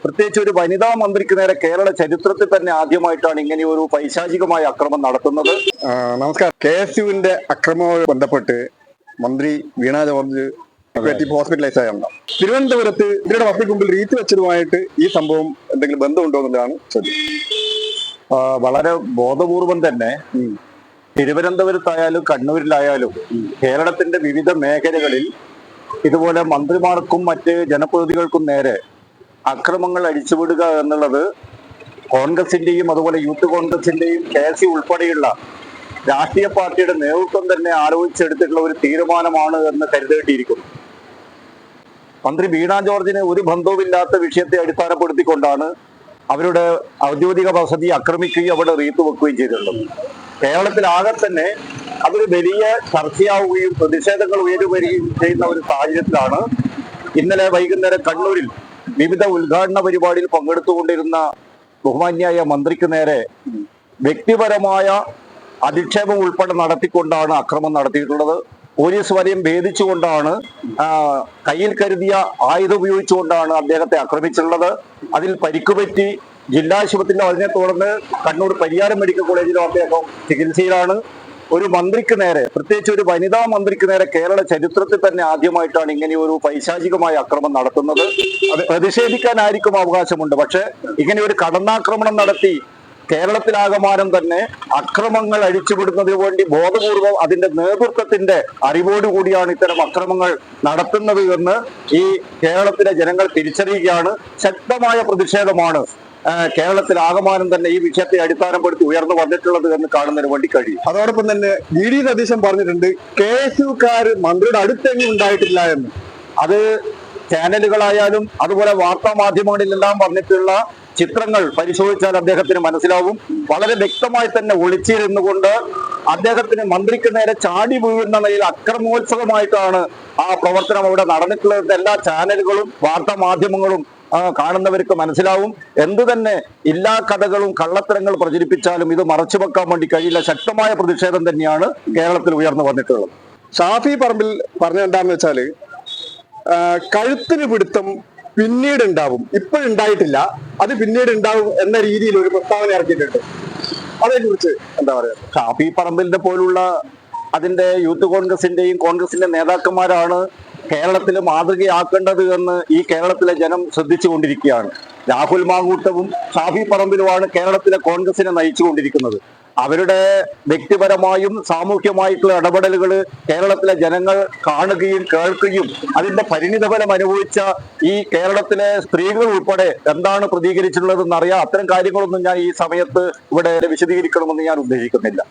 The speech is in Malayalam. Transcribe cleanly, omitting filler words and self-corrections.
പ്രത്യേകിച്ച് ഒരു വനിതാ മന്ത്രിക്ക് നേരെ കേരള ചരിത്രത്തിൽ തന്നെ ആദ്യമായിട്ടാണ് ഇങ്ങനെ ഒരു പൈശാചികമായ അക്രമം നടത്തുന്നത്. നമസ്കാരം. KSUവിന്റെ അക്രമവുമായി ബന്ധപ്പെട്ട് മന്ത്രി വീണ ജോർജ് ഹോസ്പിറ്റലൈസ് ആയുണ്ടോ? തിരുവനന്തപുരത്ത് ഇവരുടെ വസതിക്ക് മുമ്പിൽ റീത്ത് വെച്ചതുമായിട്ട് ഈ സംഭവം എന്തെങ്കിലും ബന്ധമുണ്ടോ എന്നുള്ളതാണ് ചോദ്യം. വളരെ ബോധപൂർവം തന്നെ തിരുവനന്തപുരത്തായാലും കണ്ണൂരിലായാലും കേരളത്തിന്റെ വിവിധ മേഖലകളിൽ ഇതുപോലെ മന്ത്രിമാർക്കും മറ്റ് ജനപ്രതിനിധികൾക്കും നേരെ അക്രമങ്ങൾ അഴിച്ചുവിടുക എന്നുള്ളത് കോൺഗ്രസിന്റെയും അതുപോലെ യൂത്ത് കോൺഗ്രസിന്റെയും KSU ഉൾപ്പെടെയുള്ള രാഷ്ട്രീയ പാർട്ടിയുടെ നേതൃത്വം തന്നെ ആലോചിച്ചെടുത്തിട്ടുള്ള ഒരു തീരുമാനമാണ് എന്ന് കരുതേണ്ടിയിരിക്കുന്നു. മന്ത്രി വീണ ജോർജിന് ഒരു ബന്ധവുമില്ലാത്ത വിഷയത്തെ അടിസ്ഥാനപ്പെടുത്തിക്കൊണ്ടാണ് അവരുടെ ഔദ്യോഗിക വസതി ആക്രമിക്കുകയും അവിടെ റീത്ത് വെക്കുകയും ചെയ്തിട്ടുള്ളത്. കേരളത്തിലാകെ തന്നെ അതൊരു വലിയ ചർച്ചയാവുകയും പ്രതിഷേധങ്ങൾ ഉയരുകയും ചെയ്യുന്ന ഒരു സാഹചര്യത്തിലാണ് ഇന്നലെ വൈകുന്നേരം കണ്ണൂരിൽ വിവിധ ഉദ്ഘാടന പരിപാടിയിൽ പങ്കെടുത്തുകൊണ്ടിരുന്ന ബഹുമാന്യായ മന്ത്രിക്ക് നേരെ വ്യക്തിപരമായ അധിക്ഷേപം ഉൾപ്പെടെ നടത്തിക്കൊണ്ടാണ് അക്രമം നടത്തിയിട്ടുള്ളത്. പോലീസ് വലയം ഭേദിച്ചുകൊണ്ടാണ്, കയ്യിൽ കരുതിയ ആയുധം ഉപയോഗിച്ചുകൊണ്ടാണ് അദ്ദേഹത്തെ ആക്രമിച്ചിട്ടുള്ളത്. അതിൽ പരിക്കുപറ്റി ജില്ലാ ആശുപത്രിയിൽ അതിനെ തുടർന്ന് കണ്ണൂർ പരിയാരം മെഡിക്കൽ കോളേജിലും അദ്ദേഹം ചികിത്സയിലാണ്. ഒരു മന്ത്രിക്ക് നേരെ, പ്രത്യേകിച്ച് ഒരു വനിതാ മന്ത്രിക്ക് നേരെ കേരള ചരിത്രത്തിൽ തന്നെ ആദ്യമായിട്ടാണ് ഇങ്ങനെ ഒരു പൈശാചികമായ അക്രമം നടത്തുന്നത്. അത് പ്രതിഷേധിക്കാനായിരിക്കും അവകാശമുണ്ട്. പക്ഷെ ഇങ്ങനെ ഒരു കടന്നാക്രമണം നടത്തി കേരളത്തിലാകമാനം തന്നെ അക്രമങ്ങൾ അഴിച്ചുവിടുന്നതിന് വേണ്ടി ബോധപൂർവം അതിന്റെ നേതൃത്വത്തിന്റെ അറിവോടുകൂടിയാണ് ഇത്തരം അക്രമങ്ങൾ നടത്തുന്നത് എന്ന് ഈ കേരളത്തിലെ ജനങ്ങൾ തിരിച്ചറിയുകയാണ്. ശക്തമായ പ്രതിഷേധമാണ് കേരളത്തിലാകമാനം തന്നെ ഈ വിഷയത്തെ അടിസ്ഥാനപ്പെടുത്തി ഉയർന്നു വന്നിട്ടുള്ളത് എന്ന് കാണുന്നതിന് വേണ്ടി കഴിയും. അതോടൊപ്പം തന്നെ VD സതീശൻ പറഞ്ഞിട്ടുണ്ട് KSUക്കാർ മന്ത്രിയുടെ അടുത്തെങ്ങും ഉണ്ടായിട്ടില്ല എന്ന്. അത് ചാനലുകളായാലും അതുപോലെ വാർത്താ മാധ്യമങ്ങളിലെല്ലാം വന്നിട്ടുള്ള ചിത്രങ്ങൾ പരിശോധിച്ചാൽ അദ്ദേഹത്തിന് മനസ്സിലാവും. വളരെ വ്യക്തമായി തന്നെ ഒളിച്ചിരുന്നുകൊണ്ട് അദ്ദേഹത്തിന് മന്ത്രിക്ക് നേരെ ചാടി വീഴുന്ന നിലയിൽ അക്രമോത്സവമായിട്ടാണ് ആ പ്രവർത്തനം അവിടെ നടന്നിട്ടുള്ളത്. എല്ലാ ചാനലുകളും വാർത്താ മാധ്യമങ്ങളും കാണുന്നവർക്ക് മനസ്സിലാവും. എന്തു തന്നെ എല്ലാ കഥകളും കള്ളത്തരങ്ങൾ പ്രചരിപ്പിച്ചാലും ഇത് മറച്ചു വെക്കാൻ വേണ്ടി കഴിയില്ല. ശക്തമായ പ്രതിഷേധം തന്നെയാണ് കേരളത്തിൽ ഉയർന്നു വന്നിട്ടുള്ളത്. ഷാഫി പറമ്പിൽ പറഞ്ഞ എന്താണെന്ന് വെച്ചാല് കഴുത്തിന് പിടുത്തം പിന്നീട് ഉണ്ടാവും, ഇപ്പോഴുണ്ടായിട്ടില്ല, അത് പിന്നീട് ഉണ്ടാവും എന്ന രീതിയിൽ ഒരു പ്രസ്താവന ഇറക്കിയിട്ടുണ്ട്. അതേ കുറിച്ച് എന്താ പറയാ? ഷാഫി പറമ്പിലിന്റെ പോലുള്ള അതിന്റെ യൂത്ത് കോൺഗ്രസിന്റെയും കോൺഗ്രസിന്റെ നേതാക്കന്മാരാണ് കേരളത്തിൽ മാതൃകയാക്കേണ്ടത് എന്ന് ഈ കേരളത്തിലെ ജനം ശ്രദ്ധിച്ചു കൊണ്ടിരിക്കുകയാണ്. രാഹുൽ മാങ്കൂട്ടവും ഷാഫി പറമ്പിലുമാണ് കേരളത്തിലെ കോൺഗ്രസിനെ നയിച്ചുകൊണ്ടിരിക്കുന്നത്. അവരുടെ വ്യക്തിപരമായും സാമൂഹ്യമായിട്ടുള്ള ഇടപെടലുകൾ കേരളത്തിലെ ജനങ്ങൾ കാണുകയും കേൾക്കുകയും അതിന്റെ പരിണിതഫലം അനുഭവിച്ച ഈ കേരളത്തിലെ സ്ത്രീകൾ ഉൾപ്പെടെ എന്താണ് പ്രതികരിച്ചിട്ടുള്ളതെന്ന് അറിയാം. അത്തരം കാര്യങ്ങളൊന്നും ഞാൻ ഈ സമയത്ത് ഇവിടെ വിശദീകരിക്കണമെന്ന് ഞാൻ ഉദ്ദേശിക്കുന്നില്ല.